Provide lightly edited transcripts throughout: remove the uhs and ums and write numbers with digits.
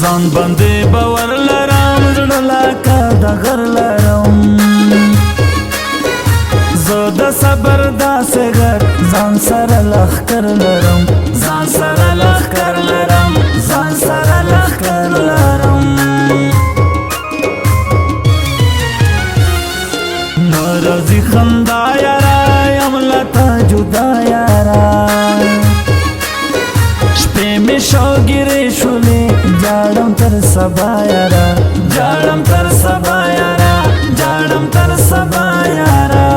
ځان باندې باور لرم زړه لکه د غر لرم زه د صبر داسې غر ځان سره لښکر لرم ځان سره لښکر لرم ځان سره لښکر لرم نه راځي خندا یاره یم له تا جدا یاره شپې مې شوګیرې شولې جاړم تر سبا یاره جاړم تر سبا یاره جاړم تر سبا یاره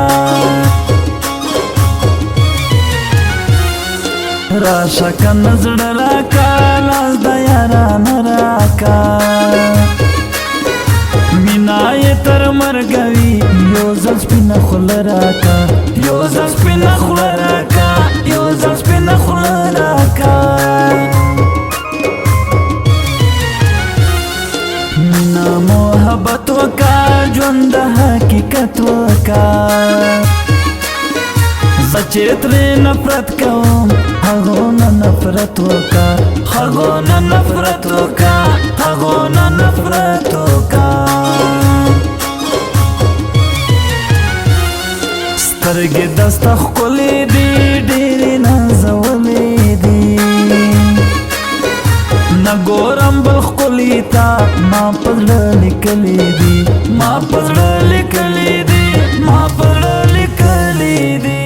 راشه کنه زړه راکا لاس د یارانه راکا مینا یې تر مرګه وي یو ځل سپینه خوله راکا یو ځل سپینه خوله راکا یو ځل سپینه خوله راکا مینا محبت وکا ژوند د حقیقت وکا زه چې ترې نفرت کوم هغو نه نفرت وکا هغو نه نفرت وکا هغو نه نفرت وکا سترګې دسته ښکلې دي ډېرې نازولې دي نه ګورم بل ښکلي تا ما په زړه لیکلې دي ما په زړه لیکلې دي ما په زړه لیکلې دي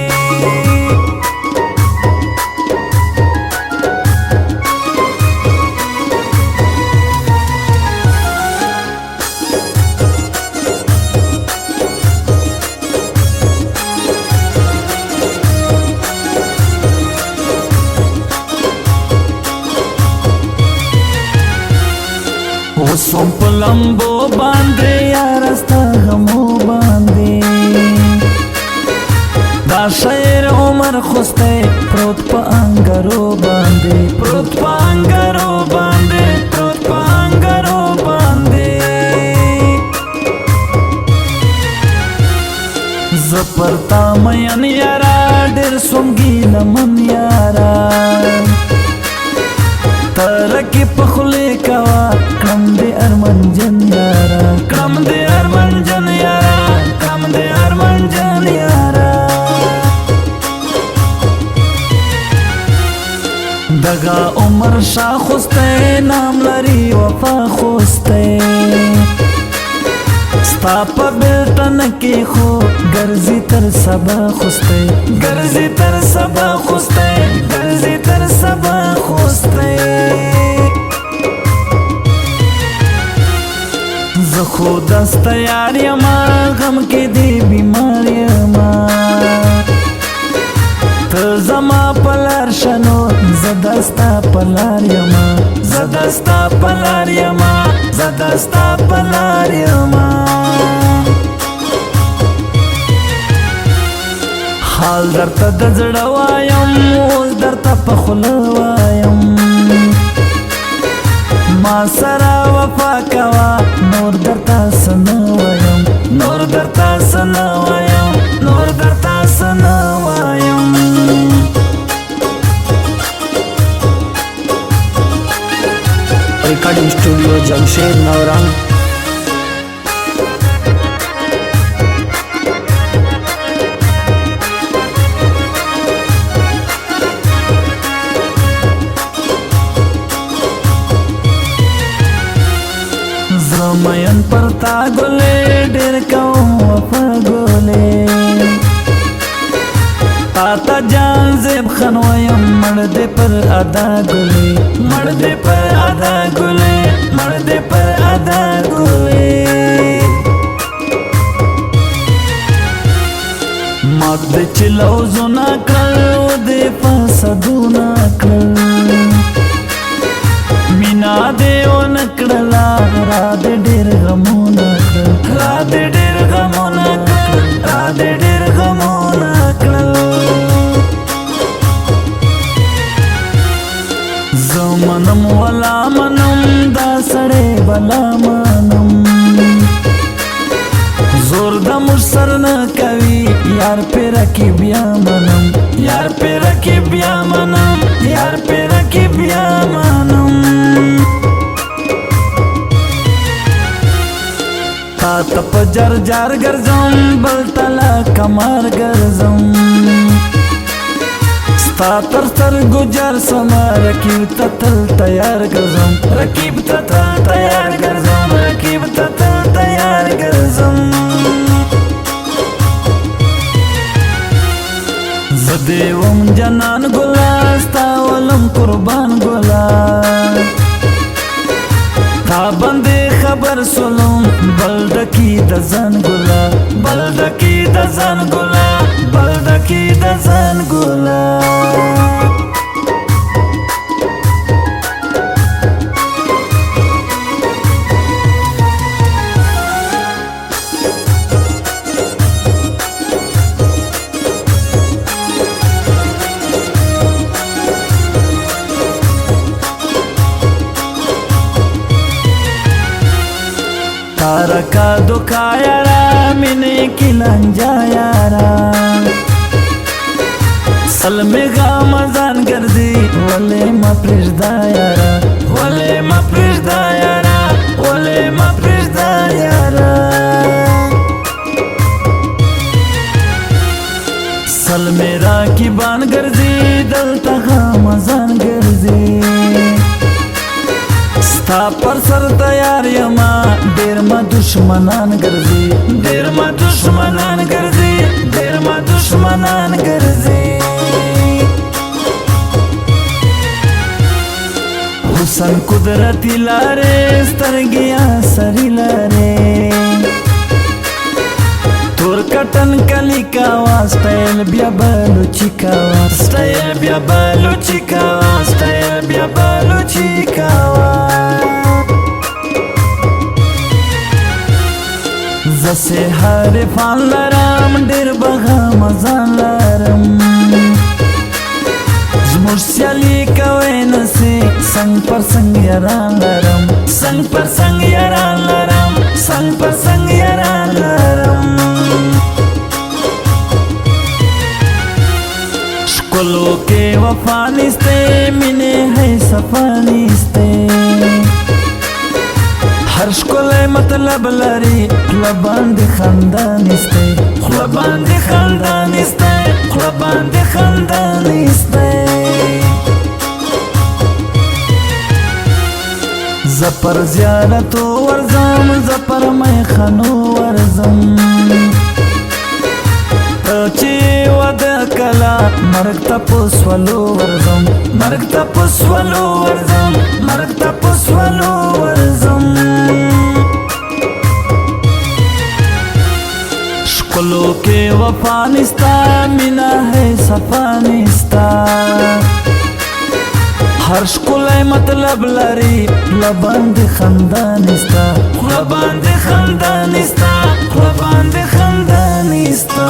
اوسم په لمبو باندې یاره ستا غمو باندې دا شعر عمر خوستی پروت په انګارو باندې پروت په انګارو باندې پروت په انګارو باندې زه پر تا مین یاره ډېر سوم ګیلمن یاره ترکی په خولې کوه کړم دې ارمنجن یاره کړم دې ارمنجن یاره کړم دې ارمنجن یاره دغه عمر شاه خوستی نام لري وفا خوستی ستا په بیلتن کې خو ګرځي تر سبا خوستی ګرځي تر سبا خوستی ګرځي تر سبا خوستی زه خو دسته یار یما غم کې دی بیمار یما ته زما په لار شه نو زه دستا په لار یما زه دستا په لار یما زه دستا په لار یما حال درته د زړه وایم اوس درته په خوله وایم ما سره وفا کوه نور درته څه نه وایم نور درته څه نه وایم نور درته څه نه وایم recording studio Jamshed नवरंग زمین پر تا ګلې ډېر کوم وفا ګلې تا ته جان زیب خان وایم مړ دې پر ادا ګلې مړ دې پر ادا ګلې مړ دې پر ادا ګلې مات دې چې لوزونه کړل و دې فسادونه کړل مینا دې ونکړلا را دې ډېر غمونه کړل را دې ډېر غمونه کړل را دې ډېر غمونه کړل زه منم ولا منم دا سړی بلا منم زور د موږ سر نه کوي یار پې رکې بیا منم یار پې رکې بیا منم یار پې رکې بیا منم تپ جر جار ګرځم بل تلا کمر ګرځم ستا تر سترګو جار سما رقیب ته تل تیار ګرځم رقیب ته تل تیار ګرځم رقیب ته تل تیار ګرځم زدیوم جنان ګلا ستا ولم قربان ګلا تا باندې خبر سولم بلدکی د ځان ګلا بلدکی د ځان ګلا بلدکی د ځان ګلا तारा का दुखा यारा मिने की लंजा यारा सल में गामजान गर्दी वले मा प्रिजदा यारा वले मा प्रिजदा यारा वले मा प्रिजदा यारा सल मेरा की बान गर्दी दलता गामजान गर्दी ستا پر سر تیار یما ډیر ما دشمنان ګرځي ډیر ما دشمنان ګرځي ډیر ما دشمنان ګرځي حسن قدرتی لارې سترګیا سری لارې تور کټن کلی کا واسټایل بیا بلوچی کا واسټایل بیا بلوچی کا واسټایل بیا بلوچی کا زسه هر فان لرم ډیر بغا مزان لرم زموږ سیالي کوي نسي څنګ پر څنګ یاران لرم څنګ پر څنګ یاران لرم څنګ پر څنګ یاران لرم شکلو کې وفا نسته مینه ہے صفا نسته هر شکل مطلب لري خلبان دي خندان استه خلبان دي خندان استه خلبان دي خندان استه زپر زیارتو ورزم زپر مې خنو ورزم چې ود کلا مرګ ته پوسولو ورزم مرګ ته پوسولو ورزم مرګ ته پوسولو ورزم شکلو کې وفا نستا مینا ہے صفا نستا هر شکل مطلب لري لبان دي خندان استا لبان دي خندان استا لبان دي خندان استا